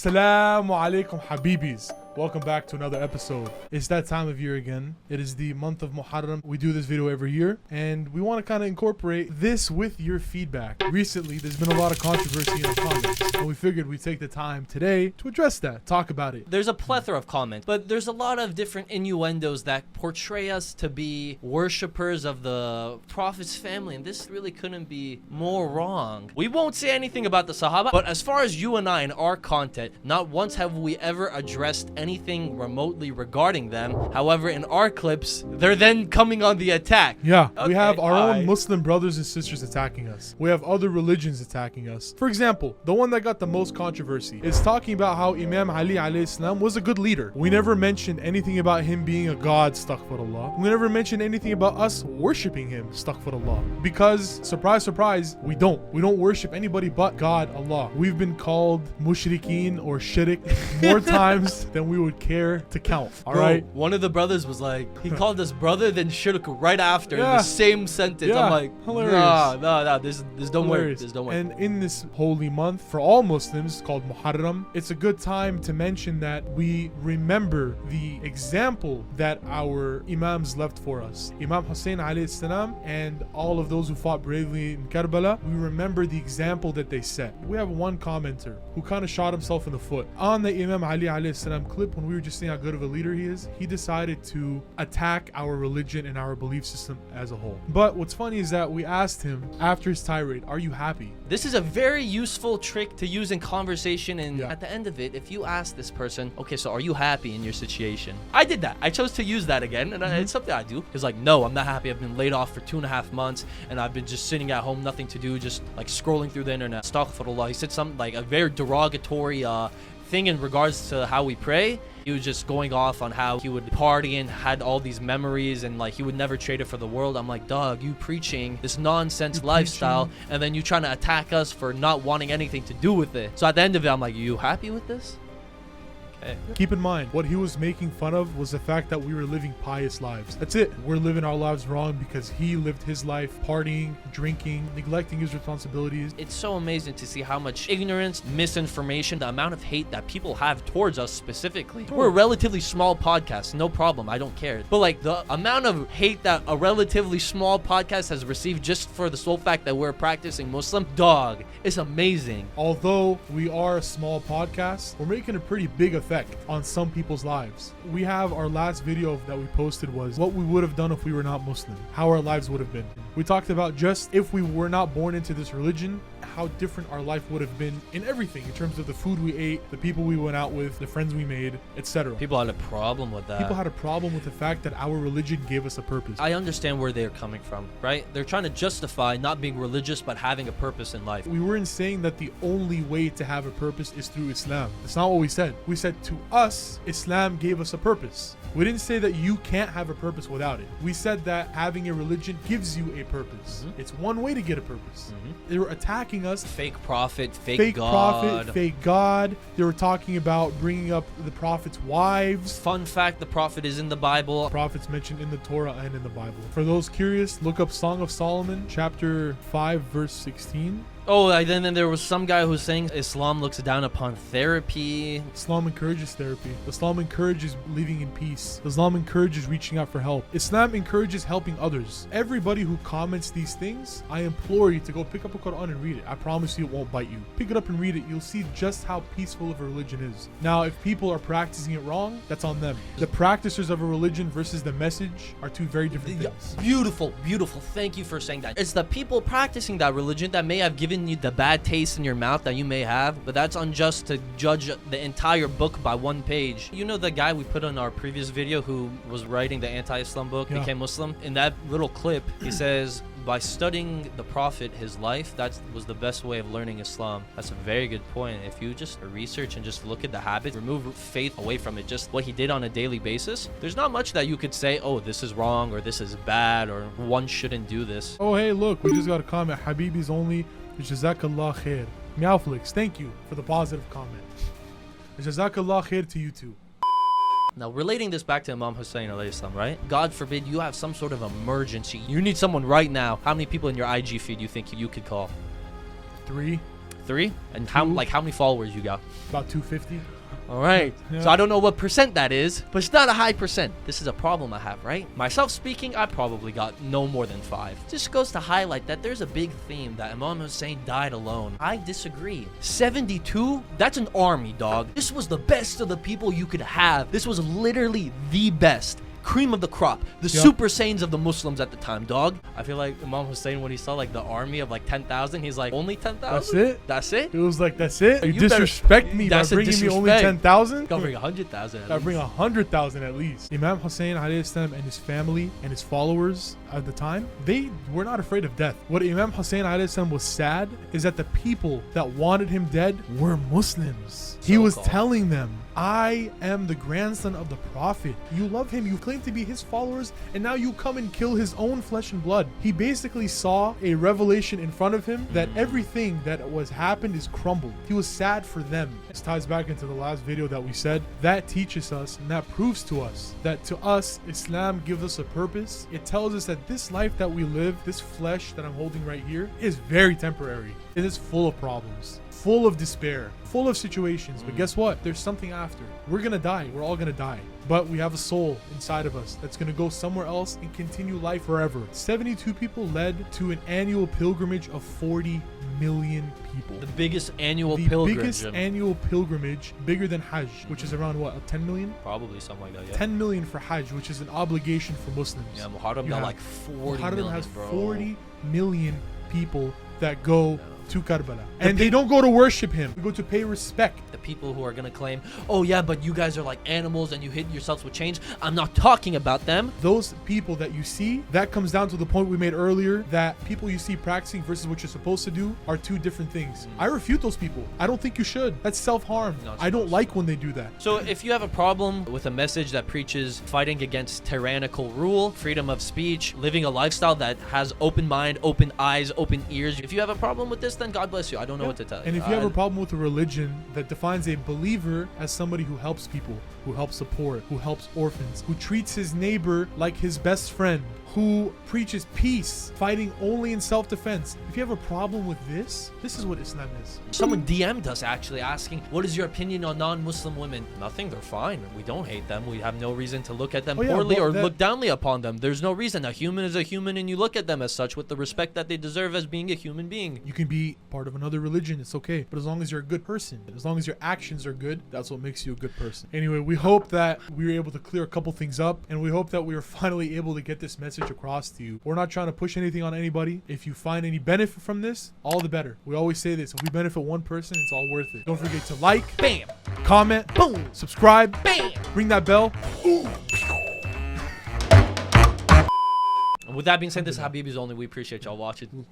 Assalamu alaikum Habibis. Welcome back to another episode. It's that time of year again. It is the month of Muharram. We do this video every year and we want to kind of incorporate this with your feedback. Recently, there's been a lot of controversy in the comments and we figured we'd take the time today to address that, talk about it. There's a plethora of comments, but there's a lot of different innuendos that portray us to be worshippers of the Prophet's family, and this really couldn't be more wrong. We won't say anything about the Sahaba, but as far as you and I and our content, not once have we ever addressed anything remotely regarding them. However, in our clips, they're then coming on the attack. Yeah, okay, we have our own Muslim brothers and sisters attacking us. We have other religions attacking us. For example, the one that got the most controversy is talking about how Imam Ali alayhi salam was a good leader. We never mentioned anything about him being a god, astaghfirullah. We never mentioned anything about us worshiping him, astaghfirullah. Because, surprise, surprise, we don't. We don't worship anybody but God, Allah. We've been called mushrikeen or shirk more times than we would care to count. All right. One of the brothers was like, he called us brother, then shirk right after in the same sentence. I'm like, hilarious. No, this don't work. This don't work. And in this holy month for all Muslims called Muharram, it's a good time to mention that we remember the example that our Imams left for us. Imam Hussain alayhi salam and all of those who fought bravely in Karbala, we remember the example that they set. We have one commenter who kind of shot himself in the foot. On the Imam Ali alayhi salam clip, when we were just saying how good of a leader he is, he decided to attack our religion and our belief system as a whole. But what's funny is that we asked him after his tirade, are you happy? This is a very useful trick to use in conversation, and at the end of it, if you ask this person, okay, so are you happy in your situation? I did that. I chose to use that again, and it's something I do. It's like, no, I'm not happy. I've been laid off for 2.5 months, and I've been just sitting at home, nothing to do, just like scrolling through the internet. Astaghfirullah. He said something like a very derogatory thing in regards to how we pray. He was just going off on how he would party and had all these memories and like he would never trade it for the world. I'm like, dog, you preaching this nonsense lifestyle and then you trying to attack us for not wanting anything to do with it. So at the end of it, I'm like, you happy with this? Okay. Keep in mind, what he was making fun of was the fact that we were living pious lives. That's it. We're living our lives wrong because he lived his life partying, drinking, neglecting his responsibilities. It's so amazing to see how much ignorance, misinformation, the amount of hate that people have towards us specifically. We're a relatively small podcast, no problem, I don't care. But like the amount of hate that a relatively small podcast has received just for the sole fact that we're practicing Muslim, dog, it's amazing. Although we are a small podcast, we're making a pretty big effect on some people's lives. We have our last video that we posted was what we would have done if we were not Muslim, how our lives would have been. We talked about just if we were not born into this religion, how different our life would have been in everything, in terms of the food we ate, the people we went out with, the friends we made, etc. People had a problem with that. People had a problem with the fact that our religion gave us a purpose. I understand where they're coming from, right? They're trying to justify not being religious but having a purpose in life. We weren't saying that the only way to have a purpose is through Islam. That's not what we said. We said to us, Islam gave us a purpose. We didn't say that you can't have a purpose without it. We said that having a religion gives you a purpose. It's one way to get a purpose. They were attacking us. Fake prophet, fake God. Prophet, fake God. They were talking about bringing up the prophet's wives. Fun fact, the prophet is in the Bible. The prophet's mentioned in the Torah and in the Bible. For those curious, look up Song of Solomon, chapter 5, verse 16. Oh, and then there was some guy who's saying Islam looks down upon therapy. Islam encourages therapy. Islam encourages living in peace. Islam encourages reaching out for help. Islam encourages helping others. Everybody who comments these things, I implore you to go pick up a Quran and read it. I promise you it won't bite you. Pick it up and read it. You'll see just how peaceful of a religion is. Now, if people are practicing it wrong, that's on them. The practicers of a religion versus the message are two very different things. Beautiful, beautiful. Thank you for saying that. It's the people practicing that religion that may have given you the bad taste in your mouth that you may have, but that's unjust to judge the entire book by one page. You know the guy we put on our previous video who was writing the anti-Islam book, became Muslim? In that little clip, he says, by studying the Prophet, his life, that was the best way of learning Islam. That's a very good point. If you just research and just look at the habits, remove faith away from it, just what he did on a daily basis, there's not much that you could say, oh, this is wrong, or this is bad, or one shouldn't do this. Oh, hey, look, we just got a comment. Habibis only. Jazakallah khair. Meowflix, thank you for the positive comment. Jazakallah khair to you too. Now, relating this back to Imam Hussain alayhi salam, right? God forbid you have some sort of emergency. You need someone right now. How many people in your IG feed you think you could call? 3. 3? And how many followers you got? About 250. All right. Yeah. So I don't know what percent that is, but it's not a high percent. This is a problem I have, right? Myself speaking, I probably got no more than 5. Just goes to highlight that there's a big theme that Imam Hussain died alone. I disagree. 72? That's an army, dog. This was the best of the people you could have. This was literally the best. Cream of the crop, the Super Saiyans of the Muslims at the time, dog. I feel like Imam Hussain, when he saw like the army of like 10,000, he's like, only 10,000? That's it? That's it? It was like, that's it? You You better- disrespect me by That's a bringing me only disrespect. 10,000? Gotta bring 100,000. Gotta bring 100,000 at least. Imam Hussain alayhi salam and his family and his followers at the time, they were not afraid of death. What Imam Hussain alayhi salam was sad is that the people that wanted him dead were Muslims. He was telling them, I am the grandson of the Prophet. You love him, you claim to be his followers, and now you come and kill his own flesh and blood. He basically saw a revelation in front of him that everything that was happened is crumbled. He was sad for them. This ties back into the last video that we said. That teaches us and that proves to us that to us, Islam gives us a purpose. It tells us that this life that we live, this flesh that I'm holding right here, is very temporary. It is full of problems, full of despair, full of situations. But guess what? There's something after. We're gonna die. We're all gonna die. But we have a soul inside of us that's gonna go somewhere else and continue life forever. 72 people led to an annual pilgrimage of 40 million people. The biggest annual The pilgrimage. biggest annual pilgrimage, bigger than Hajj, which is around what, 10 million? Probably something like that, yeah. 10 million for Hajj, which is an obligation for Muslims. Yeah, Muharram You got have- like 40 Muharram million, has bro. 40 million people that go to Karbala. And they don't go to worship him. They go to pay respect. The people who are gonna claim, oh yeah, but you guys are like animals and you hid yourselves with chains. I'm not talking about them. Those people that you see, that comes down to the point we made earlier, that people you see practicing versus what you're supposed to do are two different things. I refute those people. I don't think you should. That's self-harm. No, I don't like when they do that. So if you have a problem with a message that preaches fighting against tyrannical rule, freedom of speech, living a lifestyle that has open mind, open eyes, open ears, if you have a problem with this, then God bless you. I don't know what to tell you. And if you have a problem with a religion that defines a believer as somebody who helps people, who helps the poor, who helps orphans, who treats his neighbor like his best friend, who preaches peace, fighting only in self-defense. If you have a problem with this, this is what Islam is. Someone DM'd us actually asking, what is your opinion on non-Muslim women? Nothing, they're fine. We don't hate them. We have no reason to look at them poorly or look downly upon them. There's no reason. A human is a human and you look at them as such with the respect that they deserve as being a human being. You can be part of another religion, it's okay. But as long as you're a good person, as long as your actions are good, that's what makes you a good person. Anyway, we hope that we were able to clear a couple things up, and we hope that we were finally able to get this message across to you. We're not trying to push anything on anybody. If you find any benefit from this, all the better. We always say this, if we benefit one person, it's all worth it. Don't forget to like, Bam! comment, boom, subscribe, Bam! ring that bell. And with that being said, this is Habibis only. We appreciate y'all watching.